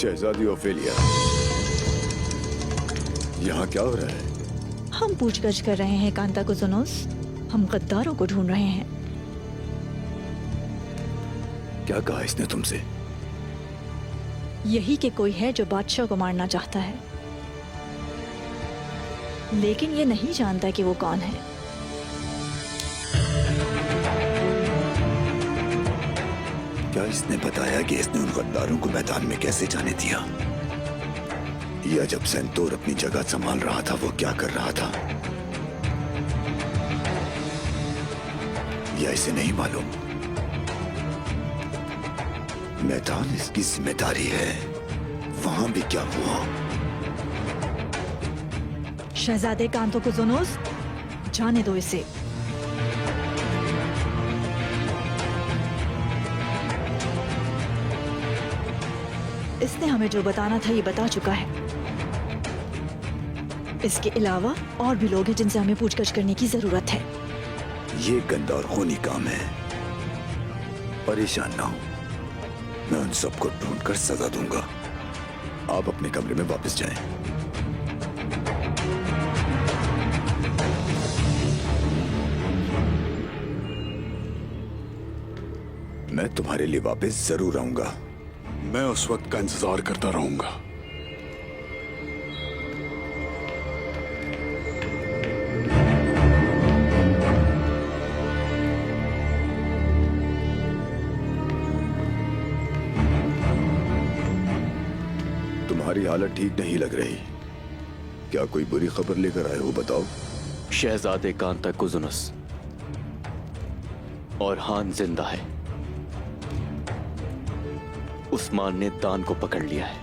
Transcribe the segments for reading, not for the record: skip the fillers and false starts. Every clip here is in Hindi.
शहजादी ओफेलिया, यहाँ क्या हो रहा है? हम पूछगछ कर रहे हैं कांता कुजुनोस। हम गद्दारों को ढूंढ रहे हैं। क्या कहा इसने तुमसे? यही कि कोई है जो बादशाह को मारना चाहता है, लेकिन ये नहीं जानता कि वो कौन है। क्या इसने बताया कि इसने उन गद्दारों को मैदान में कैसे जाने दिया? या जब सेंतोर अपनी जगह संभाल रहा था वो क्या कर रहा था? या इसे नहीं मालूम? मैदान इसकी जिम्मेदारी है। वहां भी क्या हुआ? शहजादे कांतो कुजुनोस, जाने दो इसे। इसने हमें जो बताना था ये बता चुका है। इसके अलावा और भी लोग हैं जिनसे हमें पूछगछ करने की जरूरत है। ये गंदा और खूनी काम है। परेशान ना हो, मैं उन सबको ढूंढकर सजा दूंगा। आप अपने कमरे में वापस जाएं। मैं तुम्हारे लिए वापस जरूर आऊंगा। मैं उस वक्त का इंतजार करता रहूंगा। तुम्हारी हालत ठीक नहीं लग रही। क्या कोई बुरी खबर लेकर आए हो? बताओ। शहजादे कांता कुजुनस और हान जिंदा है। उस्मान ने दान को पकड़ लिया है।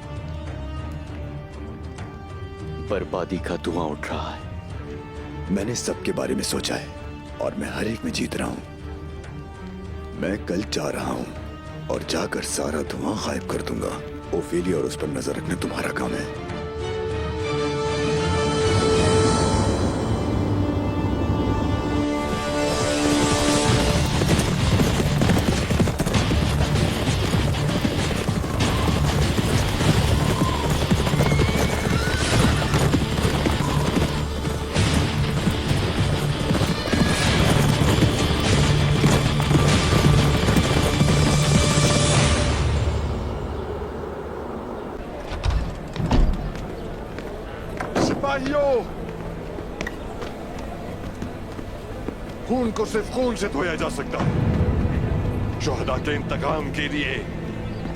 बर्बादी का धुआं उठ रहा है। मैंने सबके बारे में सोचा है और मैं हर एक में जीत रहा हूं। मैं कल जा रहा हूं और जाकर सारा धुआं गायब कर दूंगा। ओफेलिया और उस पर नजर रखना तुम्हारा काम है। खून को सिर्फ खून से धोया जा सकता है। शोहदा के इंतकाम के लिए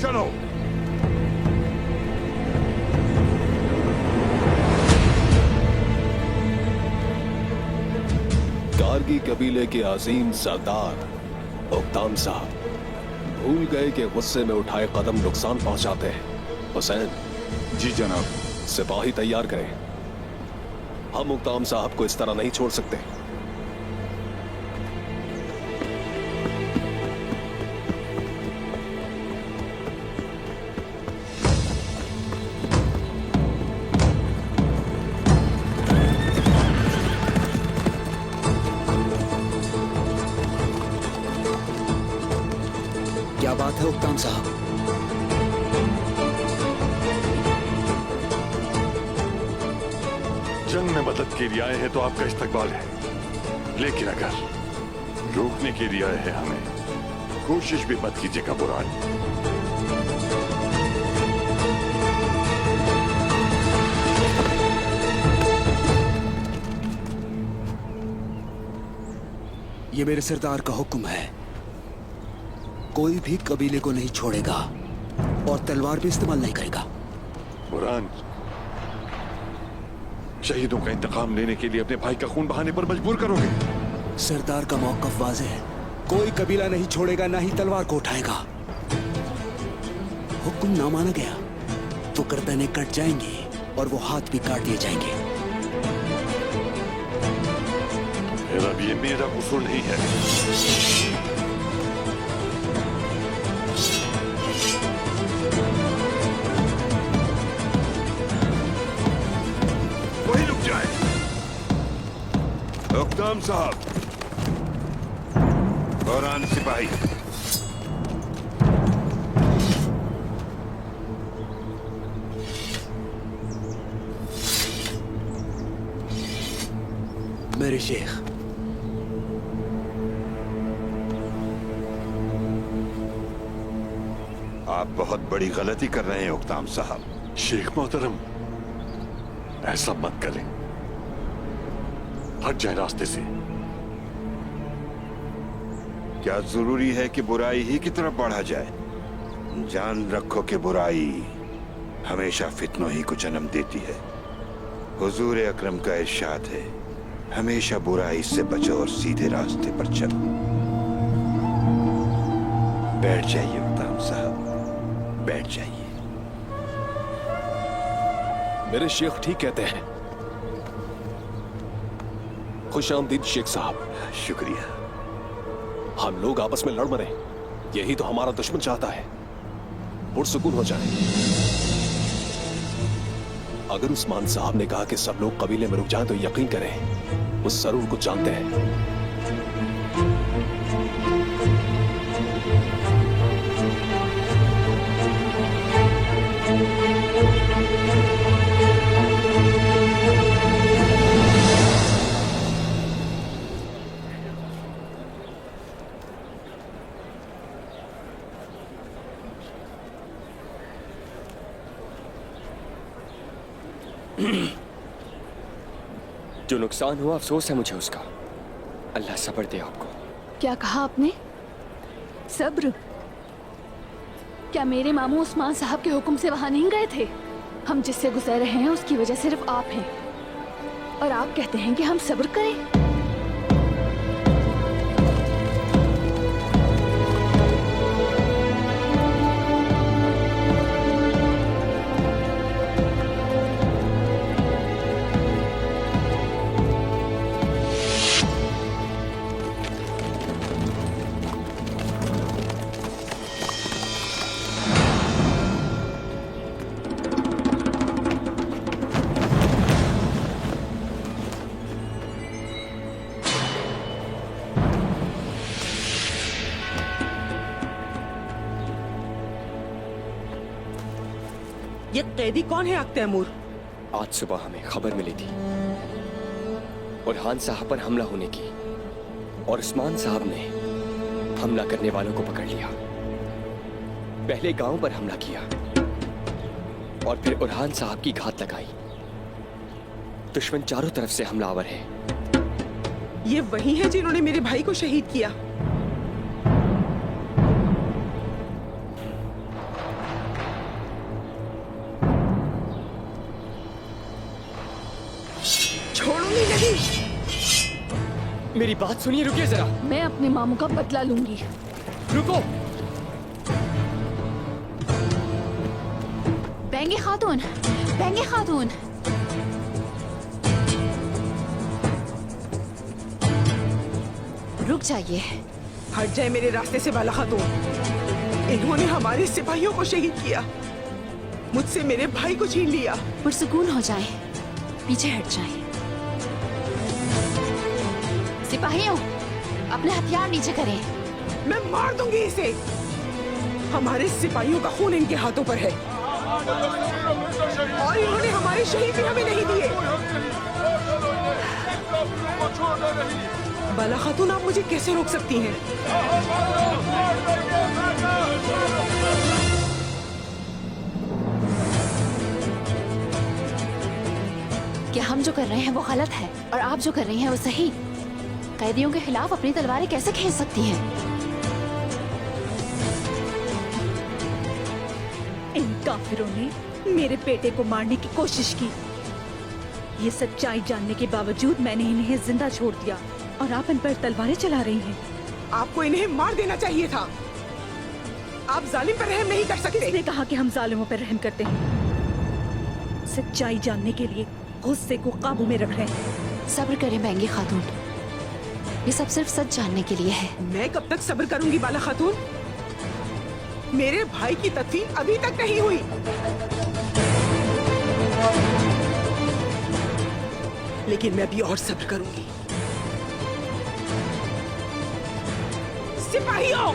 चलो। कारगी कबीले के अजीम सरदार उक्ताम साहब भूल गए कि गुस्से में उठाए कदम नुकसान पहुंचाते हैं। हुसैन जी जनाब। सिपाही तैयार करें। हम उक्ताम साहब को इस तरह नहीं छोड़ सकते। क्या बात है उक्ताम साहब? जंग में मदद के लिए आए हैं तो आपका इस्तकबाल है, लेकिन अगर रोकने के लिए आए हैं हमें, कोशिश भी मत कीजिएगा बुरान। ये मेरे सरदार का हुक्म है। कोई भी कबीले को नहीं छोड़ेगा और तलवार भी इस्तेमाल नहीं करेगा। बुरान, शहीदों का इंतकाम लेने के लिए अपने भाई का खून बहाने पर मजबूर करोगे? सरदार का मौकफ वाज़ेह है। कोई कबीला नहीं छोड़ेगा, ना ही तलवार को उठाएगा। हुक्म ना माना गया तो गर्दनें कट जाएंगी और वो हाथ भी काट दिए जाएंगे। अब ये मेरा कसूर नहीं है। वही रुक जाए। उक्ताम साहब और आन सिपाही, मेरे शेख। आप बहुत बड़ी गलती कर रहे हैं उक्ताम साहब। शेख मोहतरम, ऐसा मत करें, हट जाए रास्ते से। क्या जरूरी है कि बुराई ही की तरफ बढ़ा जाए? जान रखो कि बुराई हमेशा फितनों ही को जन्म देती है। हुजूर अकरम का इरशाद है, हमेशा बुराई से बचो और सीधे रास्ते पर चलो। बैठ जाइए उक्ताम साहब, बैठ जाइए। मेरे शेख ठीक कहते हैं। खुश आमदीद शेख साहब। शुक्रिया। हम लोग आपस में लड़ मरे, यही तो हमारा दुश्मन चाहता है। पुरसुकून हो जाए। अगर उस्मान साहब ने कहा कि सब लोग कबीले में रुक जाएं तो यकीन करें, उस जरूर कुछ जानते हैं। जो नुकसान हुआ अफसोस है मुझे उसका। अल्लाह सब्र दे आपको। क्या कहा आपने? सब्र? क्या मेरे मामू उस्मान साहब के हुक्म से वहां नहीं गए थे? हम जिससे गुजर रहे हैं उसकी वजह सिर्फ आप हैं, और आप कहते हैं कि हम सब्र करें? ये कैदी कौन है तैमूर? आज सुबह हमें खबर मिली थी बुरहान साहब पर हमला होने की, और उस्मान साहब ने हमला करने वालों को पकड़ लिया। पहले गांव पर हमला किया और फिर बुरहान साहब की घात लगाई। दुश्मन चारों तरफ से हमलावर है। ये वही है जिन्होंने मेरे भाई को शहीद किया। छोड़ूंगी नहीं। मेरी बात सुनिए, रुकिए जरा। मैं अपने मामू का बदला लूंगी। रुको। बेंगे खातून, बेंगे खातून। रुक जाइए। हट जाए मेरे रास्ते से बाला खातून। इन्होंने हमारे सिपाहियों को शहीद किया, मुझसे मेरे भाई को छीन लिया। पुरसुकून हो जाए, पीछे हट जाए। सिपाहियों, अपने हथियार नीचे करें। मैं मार दूंगी इसे। हमारे सिपाहियों का खून इनके हाथों पर है, और इन्होंने हमारे शहीद भी हमें नहीं दिए। बाला खातून, आप मुझे कैसे रोक सकती हैं? क्या हम जो कर रहे हैं वो गलत है और आप जो कर रही हैं वो सही? कैदियों के खिलाफ अपनी तलवारें कैसे खींच सकती हैं? इन काफिरों ने मेरे बेटे को मारने की कोशिश की। ये सच्चाई जानने के बावजूद मैंने इन्हें जिंदा छोड़ दिया, और आप इन पर तलवारें चला रही हैं। आपको इन्हें मार देना चाहिए था। आप जालिम पर रहम नहीं कर सकते। किसने कहा कि हम जालिमों पर रहम करते हैं? सच्चाई जानने के लिए गुस्से को काबू में रख रहे हैं। सब्र करें बेंगे खातून, ये सब सिर्फ सच जानने के लिए है। मैं कब तक सब्र करूंगी बाला खातून? मेरे भाई की तदफीन अभी तक नहीं हुई। लेकिन मैं अभी और सब्र करूंगी। सिपाहियों,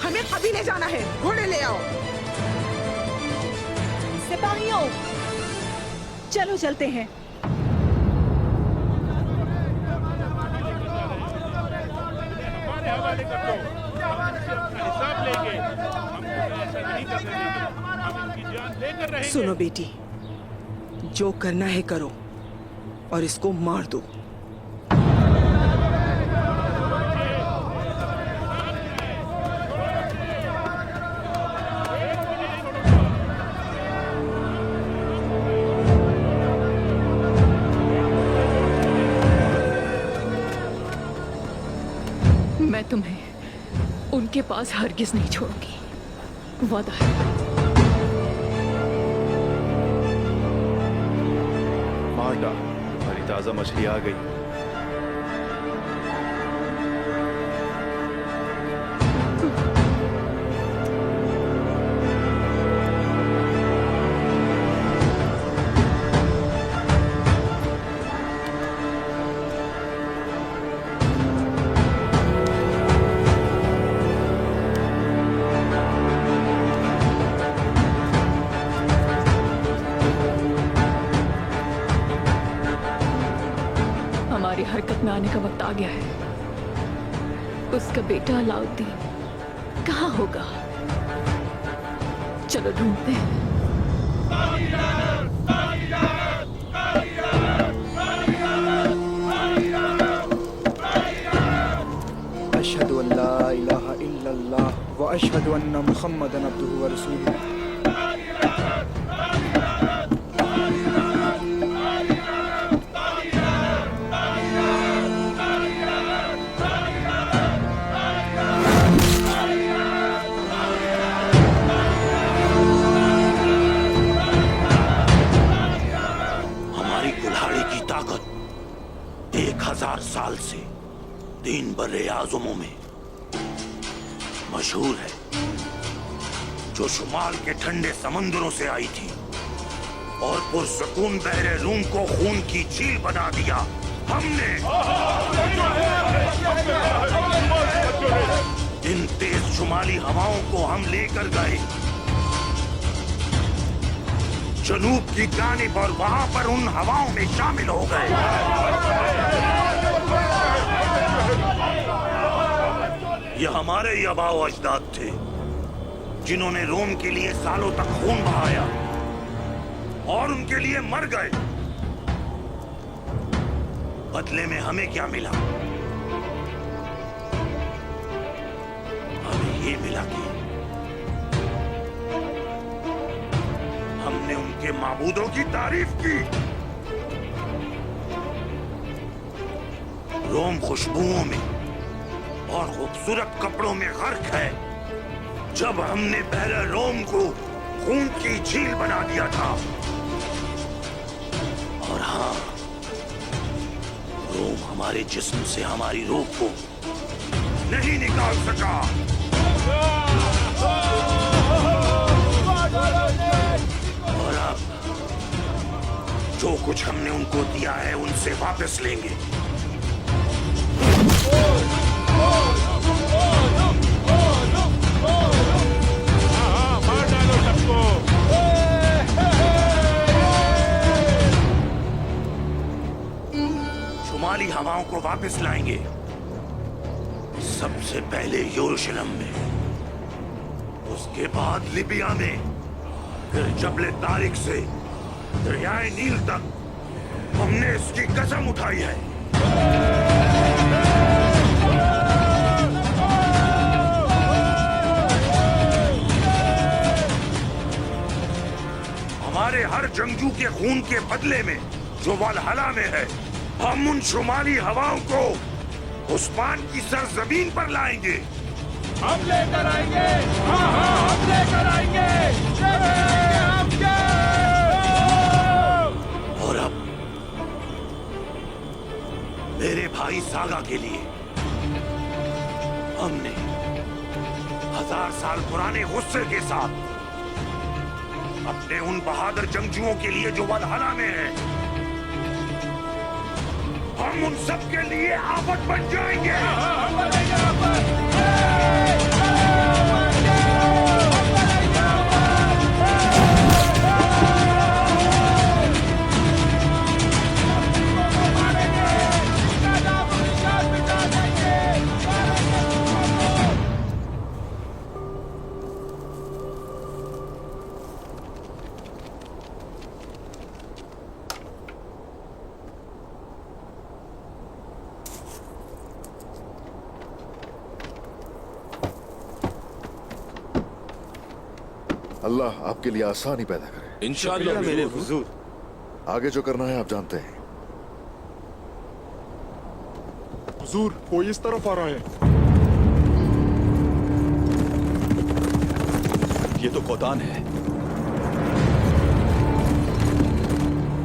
हमें कबीले जाना है। घोड़े ले आओ। सिपाहियों, चलो चलते हैं। सुनो बेटी, जो करना है करो और इसको मार दो। मैं तुम्हें उनके पास हरगिज नहीं छोड़ूंगी, वादा है। मार्टा, तुम्हारी ताजा मछली आ गई। हमारी हरकत में आने का वक्त आ गया है। उसका बेटा अलाउद्दीन कहाँ होगा? चलो ढूंढते हैं। अशहदु अल्ला इलाहा इल्लल्लाह व अशहदु अन्ना मुहम्मदन अब्दुहु व रसूलुहु। हमारी कुल्हाड़ी की ताकत 1000 साल से 3 बर्रे आज़मों में मशहूर है, जो शुमाल के ठंडे समंदरों से आई थी और पुरसकून बहरे रूम को खून की झील बना दिया। हमने इन तेज शुमाली हवाओं को हम लेकर गए जनूब की जानिब और वहां पर उन हवाओं में शामिल हो गए। ये हमारे ही आबाओ अजदाद थे जिन्होंने रोम के लिए सालों तक खून बहाया और उनके लिए मर गए। बदले में हमें क्या मिला? हमें ये मिला कि हमने उनके माबूदों की तारीफ की। रोम खुशबुओं में और खूबसूरत कपड़ों में गर्क है। जब हमने बहरे रोम को खून की झील बना दिया था, और हाँ, रोम हमारे जिस्म से हमारी रूह को नहीं निकाल सका। और अब जो कुछ हमने उनको दिया है उनसे वापस लेंगे। शुमाली हवाओं को वापस लाएंगे, सबसे पहले यरूशलेम में, उसके बाद लिबिया में, फिर जबल तारिक से दरियाए नील तक। हमने इसकी कसम उठाई है। हमारे हर जंगजू के खून के बदले में जो वलहला में है, हम उन शुमाली हवाओं को उस्मान की सरजमीन पर लाएंगे। हम लेकर आएंगे, हाँ हाँ हम लेकर आएंगे, और अब मेरे भाई सागा के लिए हमने 1000 साल पुराने गुस्से के साथ अपने उन बहादुर जंगजुओं के लिए जो वलहला में है, हम उन सब के लिए आफत बन जाएंगे। अल्लाह आपके लिए आसानी पैदा करे। इंशाअल्लाह मेरे हुजूर। आगे जो करना है आप जानते हैं। हुजूर, कोई इस तरफ आ रहा है। ये तो कोतान है।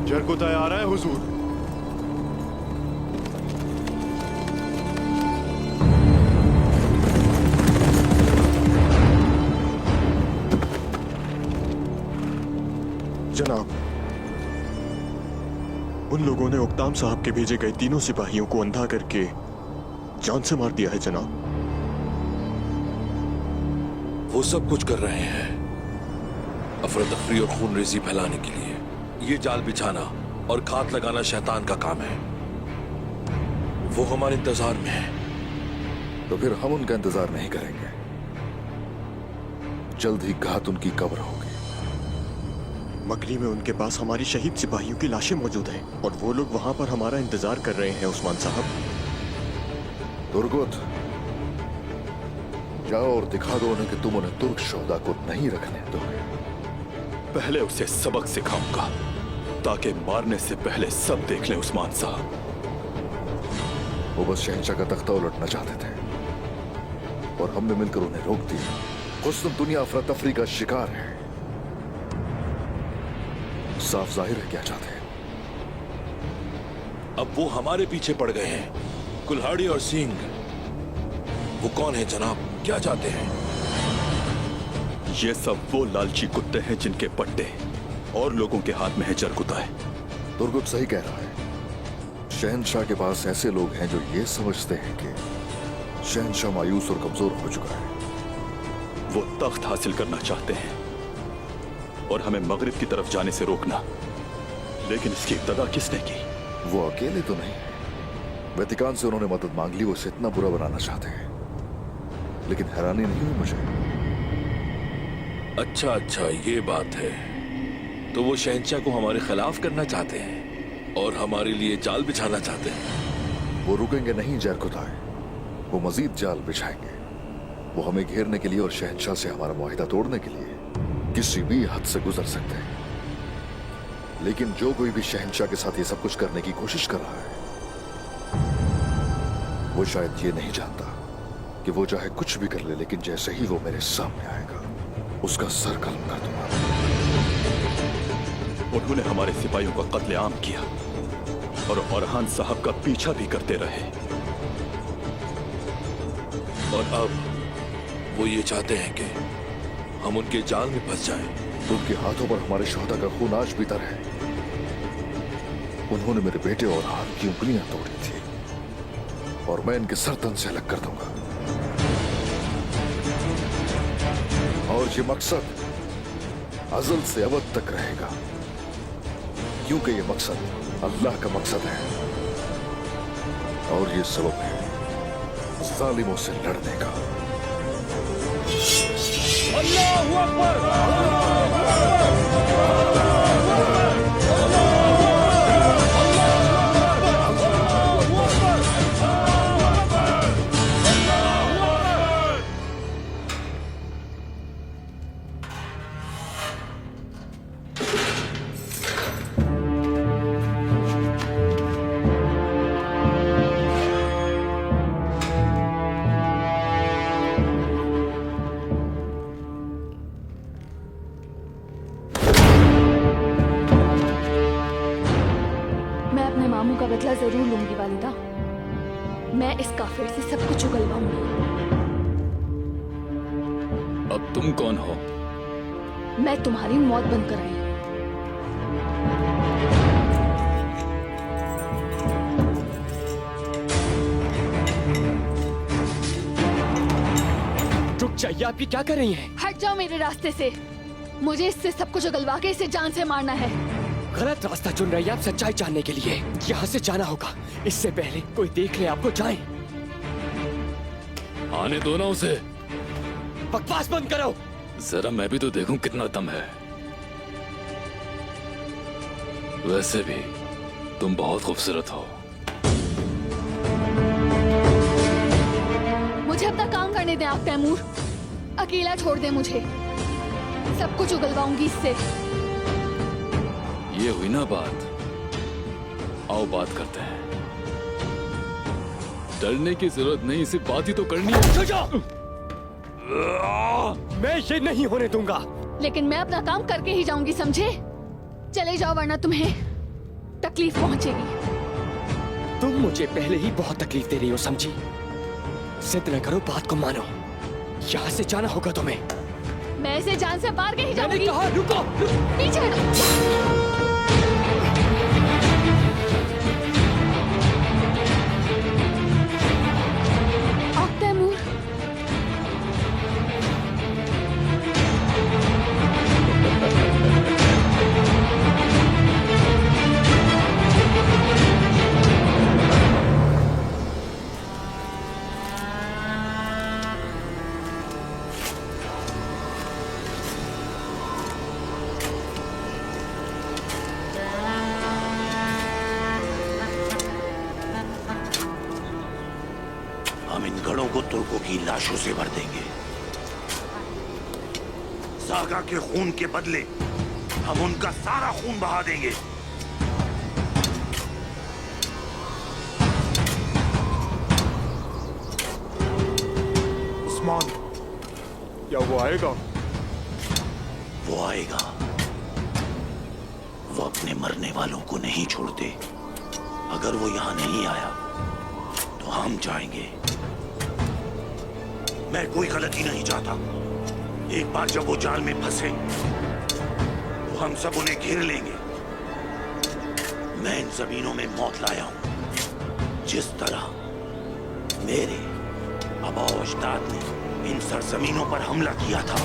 जरकुताय आ रहा है हुजूर। जनाब, उन लोगों ने उक्ताम साहब के भेजे गए तीनों सिपाहियों को अंधा करके जान से मार दिया है जनाब। वो सब कुछ कर रहे हैं अफरा तफरी और खून रेजी फैलाने के लिए। ये जाल बिछाना और घात लगाना शैतान का काम है। वो हमारे इंतजार में है। तो फिर हम उनका इंतजार नहीं करेंगे। जल्द ही घात उनकी कब्र होगी। मकली में उनके पास हमारी शहीद सिपाहियों की लाशें मौजूद हैं और वो लोग वहां पर हमारा इंतजार कर रहे हैं उस्मान साहब। तुर्गुत, जाओ और दिखा दो उन्हें कि तुम उन्हें तुर्क शोहदा को नहीं रखने दोगे। पहले उसे सबक सिखाऊंगा ताकि मारने से पहले सब देख लें उस्मान साहब। वो बस शहंशाह का तख्ता उलटना चाहते थे और हमने मिलकर उन्हें रोक दिया। हुस्न दुनिया अफरा तफरी का शिकार है। साफ जाहिर है क्या चाहते हैं। अब वो हमारे पीछे पड़ गए हैं। कुल्हाड़ी और सिंह, वो कौन है जनाब? क्या चाहते हैं? ये सब वो लालची कुत्ते हैं जिनके पट्टे और लोगों के हाथ में है जरकुताय। तुर्गुत सही कह रहा है। शहंशाह के पास ऐसे लोग हैं जो ये समझते हैं कि शहंशाह मायूस और कमजोर हो चुका है। वो तख्त हासिल करना चाहते हैं और हमें मगरिब की तरफ जाने से रोकना। लेकिन इसकी इब्तदा किसने की? वो अकेले तो नहीं। वेतिकान से उन्होंने मदद मांग ली। वो इसे इतना बुरा बनाना चाहते हैं। लेकिन हैरानी नहीं हुई मुझे। अच्छा, ये बात है। तो वो शहंशाह को हमारे खिलाफ करना चाहते हैं और हमारे लिए जाल बिछाना चाहते हैं। वो रुकेंगे नहीं जरकुताय। वो मजीद जाल बिछाएंगे। वो हमें घेरने के लिए और शहंशाह से हमारा मुआहिदा तोड़ने के लिए किसी भी हद से गुजर सकते हैं। लेकिन जो कोई भी शहंशाह के साथ ये सब कुछ करने की कोशिश कर रहा है, वो शायद ये नहीं जानता कि वो चाहे कुछ भी कर ले, लेकिन जैसे ही वो मेरे सामने आएगा उसका सर कलम कर दूंगा। उन्होंने हमारे सिपाहियों का कत्लेआम किया और औरहान साहब का पीछा भी करते रहे। और अब वो ये चाहते हैं कि हम उनके जाल में फंस जाएं। उनके हाथों पर हमारे शोहदा का खून आज भी तर है। उन्होंने मेरे बेटे और हाथ की उंगलियां तोड़ी थी और मैं इनके सर तन से अलग कर दूंगा। और ये मकसद अज़ल से अबद तक रहेगा, क्योंकि ये मकसद अल्लाह का मकसद है और ये सबब है जालिमों से लड़ने का। अल्लाहू अकबर। बदला जरूर लूंगी वालिदा। मैं इस काफिर से सब कुछ उगलवाऊंगी। अब तुम कौन हो? मैं तुम्हारी मौत बनकर आई हूं। रुक जाइए, आप ये क्या कर रही हैं? हट जाओ मेरे रास्ते से। मुझे इससे सब कुछ उगलवा के इसे जान से मारना है। गलत रास्ता चुन रही है आप सच्चाई जानने के लिए। यहाँ से जाना होगा, इससे पहले कोई देख ले आपको। जाएं। आने दो ना उसे। बकवास बंद करो। जरा मैं भी तो देखूं कितना दम है। वैसे भी तुम बहुत खूबसूरत हो। मुझे अपना काम करने दें आप तैमूर। अकेला छोड़ दें मुझे। सब कुछ उगलवाऊंगी इससे। ये हुई ना बात, आओ बात करते हैं। डरने की जरूरत नहीं, सिर्फ बात ही तो करनी है। मैं ये नहीं होने दूंगा। लेकिन मैं अपना काम करके ही जाऊंगी, समझे? चले जाओ वरना तुम्हें तकलीफ पहुंचेगी। तुम मुझे पहले ही बहुत तकलीफ दे रही हो, समझी? जिद न करो, बात को मानो। यहाँ से जाना होगा तुम्हें। मैं इसे जान से मार के ही जाऊंगी। मैंने कहा रुको। पीछे हटो। तैमूर, हम इन गढ़ों को तुर्कों की लाशों से भर देंगे। सागा के खून के बदले हम उनका सारा खून बहा देंगे। उस्मान, क्या वो आएगा? वो आएगा। वो अपने मरने वालों को नहीं छोड़ते। अगर वो यहां नहीं आया तो हम जाएंगे। मैं कोई गलती नहीं चाहता। एक बार जब वो जाल में फंसे तो हम सब उन्हें घेर लेंगे। मैं इन जमीनों में मौत लाया हूं, जिस तरह मेरे आबा-ओ अजदाद ने इन सरजमीनों पर हमला किया था।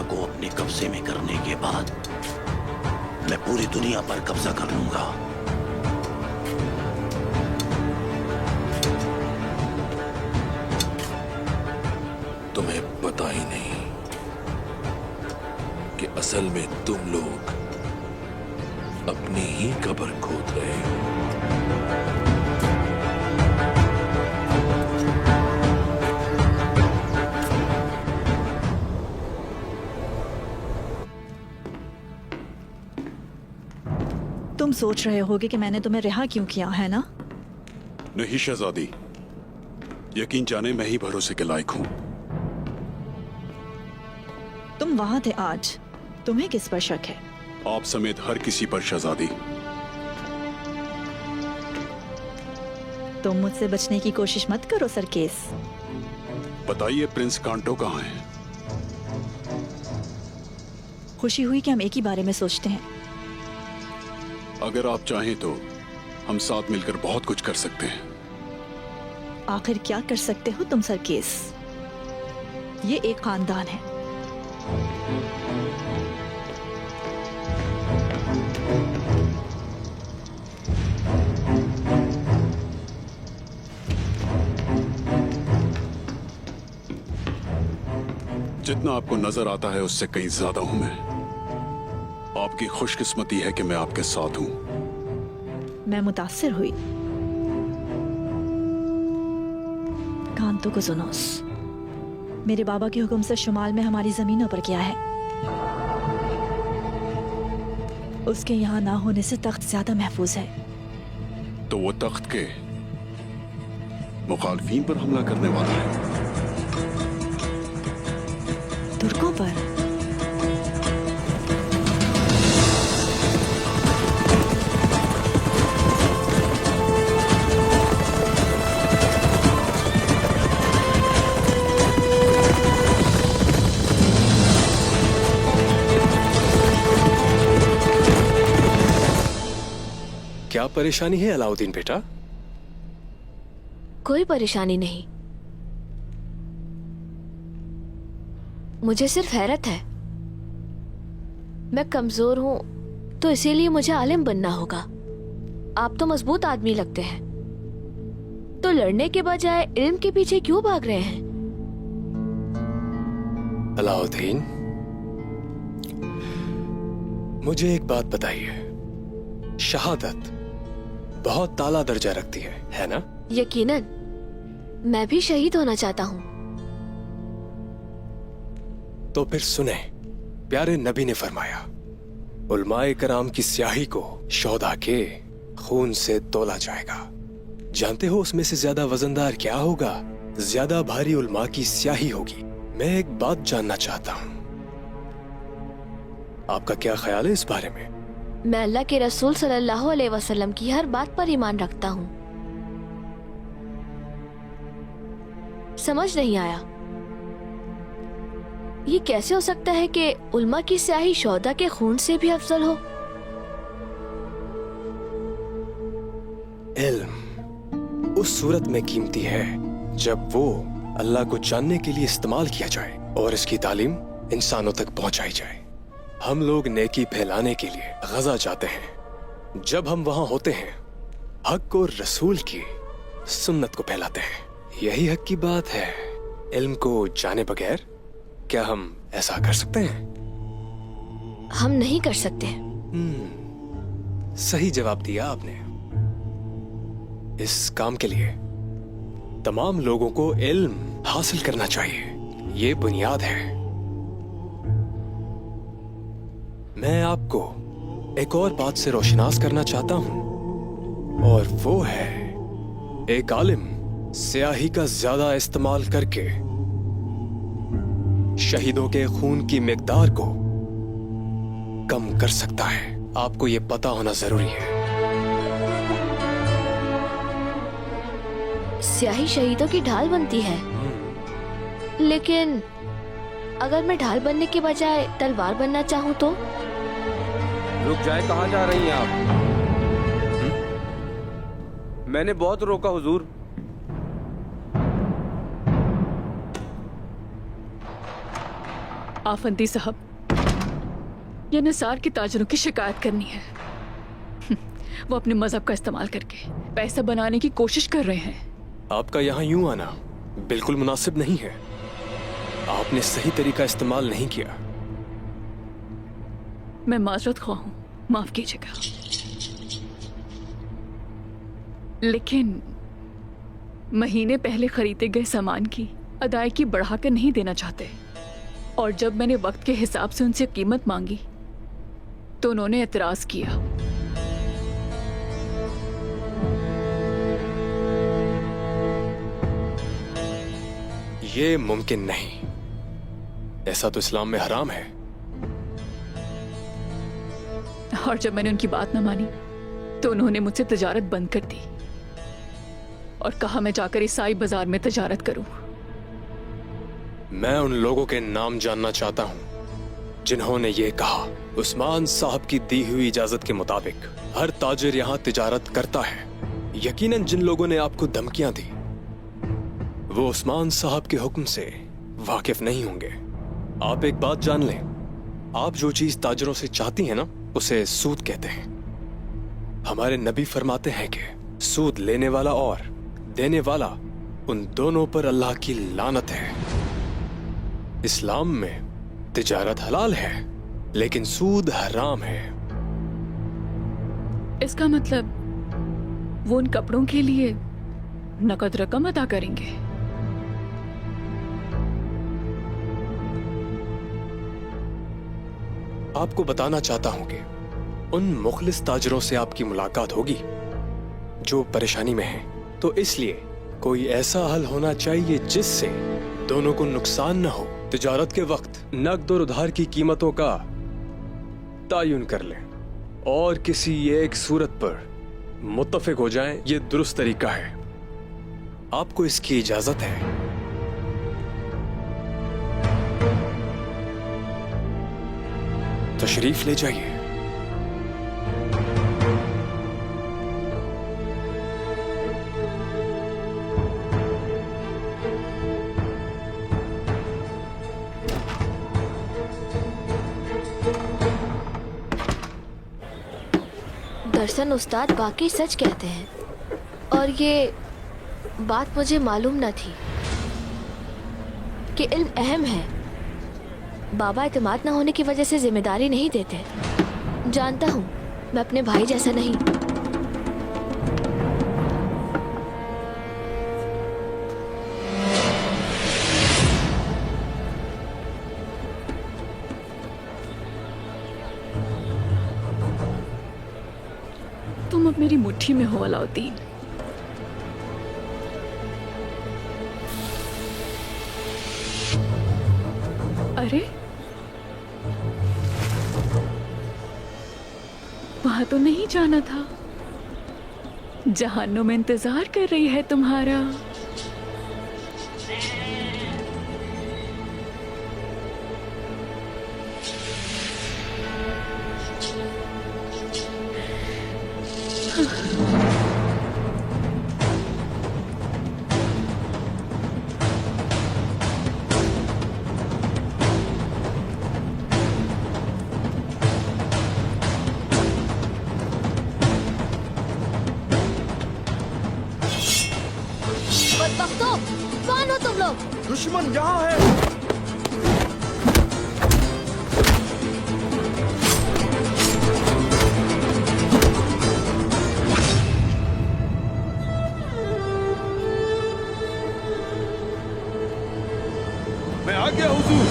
को अपने कब्जे में करने के बाद मैं पूरी दुनिया पर कब्जा कर लूंगा। तुम्हें पता ही नहीं कि असल में तुम लोग अपनी ही कब्र खोद रहे हो। तुम सोच रहे होगे कि मैंने तुम्हें रिहा क्यों किया, है ना? नहीं शहजादी, यकीन जाने मैं ही भरोसे के लायक हूं। तुम वहां थे आज, तुम्हें किस पर शक है? आप समेत हर किसी पर शहजादी। तुम मुझसे बचने की कोशिश मत करो सरकेस। बताइए प्रिंस कांटो कहाँ है? खुशी हुई कि हम एक ही बारे में सोचते हैं। अगर आप चाहें तो हम साथ मिलकर बहुत कुछ कर सकते हैं। आखिर क्या कर सकते हो तुम सरकेस? ये एक खानदान है। जितना आपको नजर आता है उससे कहीं ज्यादा हूं मैं। आपकी खुशकिस्मती है कि मैं आपके साथ हूं। मैं मुतासिर हुई। कांतो को सुनोस, मेरे बाबा के हुक्म से शुमाल में हमारी जमीनों पर क्या है? उसके यहाँ ना होने से तख्त ज्यादा महफूज है। तो वो तख्त के मुखालफीन पर हमला करने वाला है। तुर्कों पर? क्या परेशानी है अलाउद्दीन बेटा? कोई परेशानी नहीं, मुझे सिर्फ हैरत है। मैं कमजोर हूं तो इसीलिए मुझे आलिम बनना होगा। आप तो मजबूत आदमी लगते हैं, तो लड़ने के बजाय इल्म के पीछे क्यों भाग रहे हैं? अलाउद्दीन, मुझे एक बात बताइए, शहादत बहुत ताला दर्जा रखती है ना? यकीनन, मैं भी शहीद होना चाहता हूँ। तो फिर सुने, प्यारे नबी ने फरमाया, उलमाए कराम की स्याही को शोधा के खून से तोला जाएगा। जानते हो उसमें से ज्यादा वजनदार क्या होगा? ज्यादा भारी उलमा की स्याही होगी। मैं एक बात जानना चाहता हूँ, आपका क्या ख्याल है इस बारे में? मैं अल्लाह के रसूल सल्लल्लाहु अलैहि वसल्लम की हर बात पर ईमान रखता हूँ। समझ नहीं आया, ये कैसे हो सकता है कि उल्मा की स्याही शोहदा के खून से भी अफजल हो? इल्म उस सूरत में कीमती है जब वो अल्लाह को जानने के लिए इस्तेमाल किया जाए और इसकी तालीम इंसानों तक पहुंचाई जाए। हम लोग नेकी फैलाने के लिए गजा जाते हैं। जब हम वहां होते हैं, हक और रसूल की सुन्नत को फैलाते हैं। यही हक की बात है। इल्म को जाने बगैर क्या हम ऐसा कर सकते हैं? हम नहीं कर सकते। सही जवाब दिया आपने। इस काम के लिए तमाम लोगों को इल्म हासिल करना चाहिए, ये बुनियाद है। मैं आपको एक और बात से रोशनास करना चाहता हूं, और वो है एक आलिम स्याही का ज्यादा इस्तेमाल करके शहीदों के खून की मिकदार को कम कर सकता है। आपको ये पता होना जरूरी है। स्याही शहीदों की ढाल बनती है, लेकिन अगर मैं ढाल बनने के बजाय तलवार बनना चाहूँ तो? रुक जाए, कहाँ जा रही हैं आप? मैंने बहुत रोका हुजूर। आफंदी साहब, ये निसार के ताजरों की शिकायत करनी है। वो अपने मजहब का इस्तेमाल करके पैसा बनाने की कोशिश कर रहे हैं। आपका यहाँ यूं आना बिल्कुल मुनासिब नहीं है। आपने सही तरीका इस्तेमाल नहीं किया। मैं माजरत ख्वाह हूं, माफ कीजिएगा, लेकिन महीने पहले खरीदे गए सामान की अदायगी बढ़ाकर नहीं देना चाहते, और जब मैंने वक्त के हिसाब से उनसे कीमत मांगी तो उन्होंने एतराज किया। ये मुमकिन नहीं, ऐसा तो इस्लाम में हराम है। और जब मैंने उनकी बात न मानी तो उन्होंने मुझसे तिजारत बंद कर दी और कहा मैं जाकर ईसाई बाजार में तिजारत करूं। मैं उन लोगों के नाम जानना चाहता हूं जिन्होंने ये कहा। उस्मान साहब की दी हुई इजाजत के मुताबिक हर ताजिर यहाँ तिजारत करता है। यकीनन जिन लोगों ने आपको धमकियां दी वो उस्मान साहब के हुक्म से वाकिफ नहीं होंगे। आप एक बात जान लें, आप जो चीज ताजिरों से चाहती हैं ना, उसे सूद कहते हैं। हमारे नबी फरमाते हैं कि सूद लेने वाला और देने वाला, उन दोनों पर अल्लाह की लानत है। इस्लाम में तिजारत हलाल है, लेकिन सूद हराम है। इसका मतलब वो उन कपड़ों के लिए नकद रकम अदा करेंगे। आपको बताना चाहता हूं कि उन मुखलिस ताजरों से आपकी मुलाकात होगी जो परेशानी में हैं। तो इसलिए कोई ऐसा हल होना चाहिए जिससे दोनों को नुकसान न हो। तिजारत के वक्त नकद और उधार की कीमतों का तायुन कर लें और किसी एक सूरत पर मुत्तफिक हो जाएं। ये दुरुस्त तरीका है। आपको इसकी इजाजत है। तशरीफ ले जाइए। दरअसल उस्ताद वाकई सच कहते हैं, और ये बात मुझे मालूम न थी कि इल्म अहम है। बाबा एतमाद न होने की वजह से जिम्मेदारी नहीं देते। जानता हूँ मैं अपने भाई जैसा नहीं। तुम अब मेरी मुट्ठी में हो अलाउद्दीन। अरे वहां तो नहीं जाना था। जहान्नुम इंतजार कर रही है तुम्हारा। बदबख्तों, कौन हो तुम लोग? दुश्मन यहाँ है। मैं आ गया हुजूर।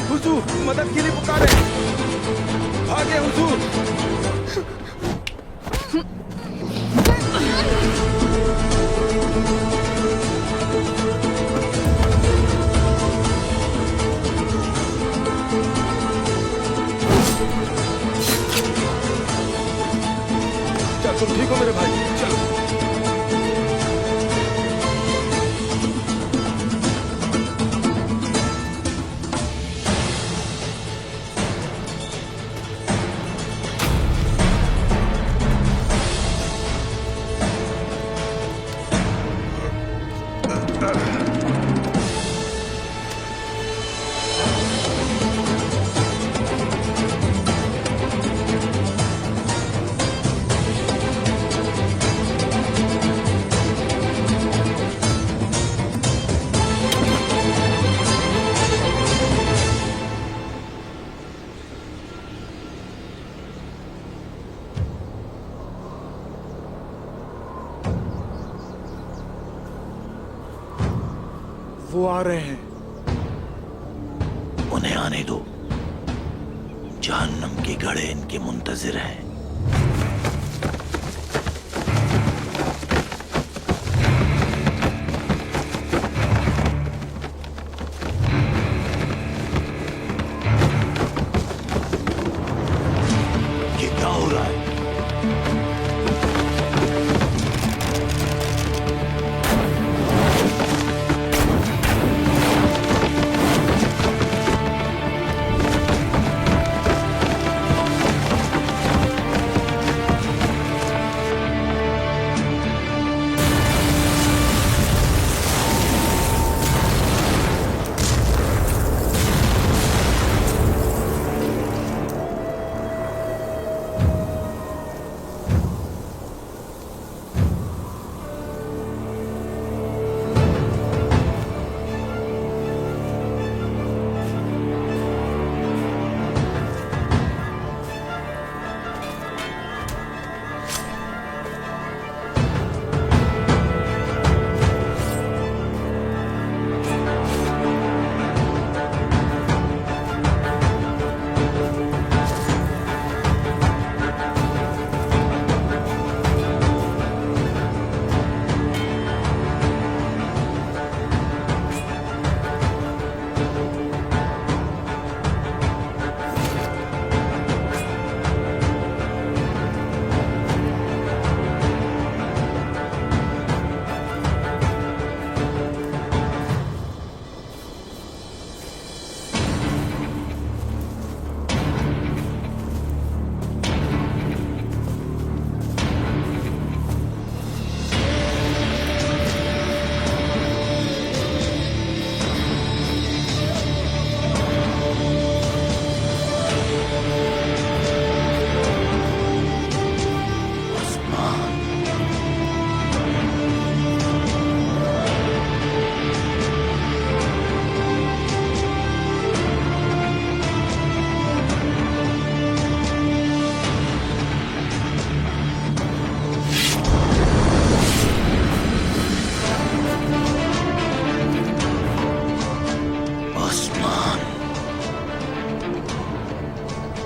हुजूर मदद के लिए पुकारे। भागे हुजूर। चल तुम ठीक हो मेरे भाई? चलो। वो आ रहे हैं। उन्हें आने दो। जहन्नम के घड़े इनके मुंतजिर हैं। ये क्या हो रहा है?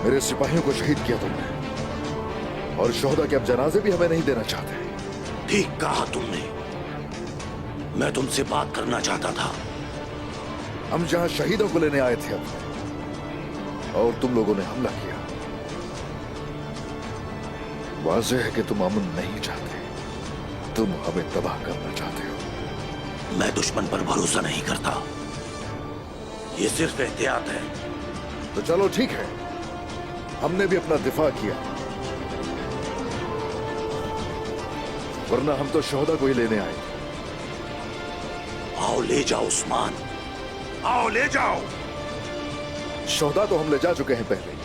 मेरे सिपाहियों को शहीद किया तुमने, और शोहदा के अब जनाजे भी हमें नहीं देना चाहते। ठीक कहा तुमने। मैं तुमसे बात करना चाहता था। हम जहां शहीदों को लेने आए थे अपने, और तुम लोगों ने हमला किया। वाज़ेह है कि तुम अमन नहीं चाहते, तुम हमें तबाह करना चाहते हो। मैं दुश्मन पर भरोसा नहीं करता, ये सिर्फ एहतियात है। तो चलो ठीक है, हमने भी अपना दिफा किया, वरना हम तो शोहदा को ही लेने आए। आओ ले जाओ उस्मान, आओ ले जाओ। शोहदा तो हम ले जा चुके हैं पहले।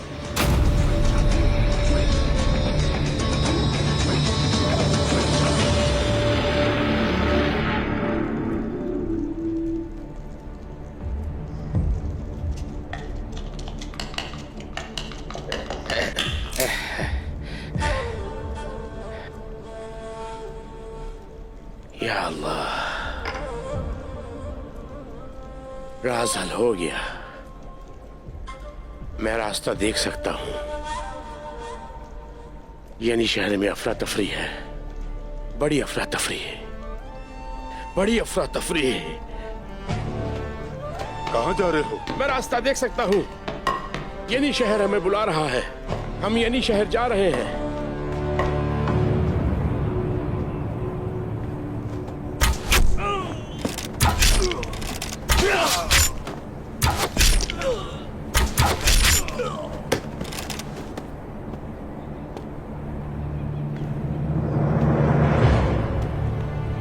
या अल्लाह, राज हल हो गया। मैं रास्ता देख सकता हूं। यानी शहर में अफरा तफरी है, बड़ी अफरा तफरी है, बड़ी अफरा तफरी है। कहां जा रहे हो? मैं रास्ता देख सकता हूं। यानी शहर हमें बुला रहा है, हम यानी शहर जा रहे हैं।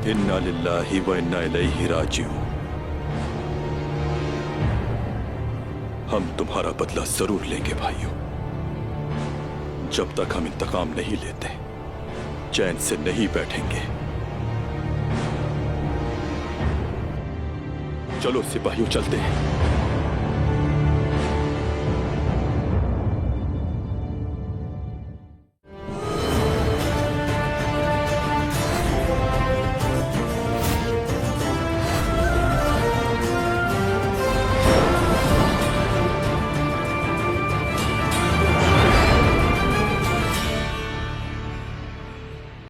इन्ना लिल्लाहि व इन्ना इलैहि राजिऊन। हम तुम्हारा बदला जरूर लेंगे भाइयों। जब तक हम इंतकाम नहीं लेते, चैन से नहीं बैठेंगे। चलो सिपाहियों, चलते हैं।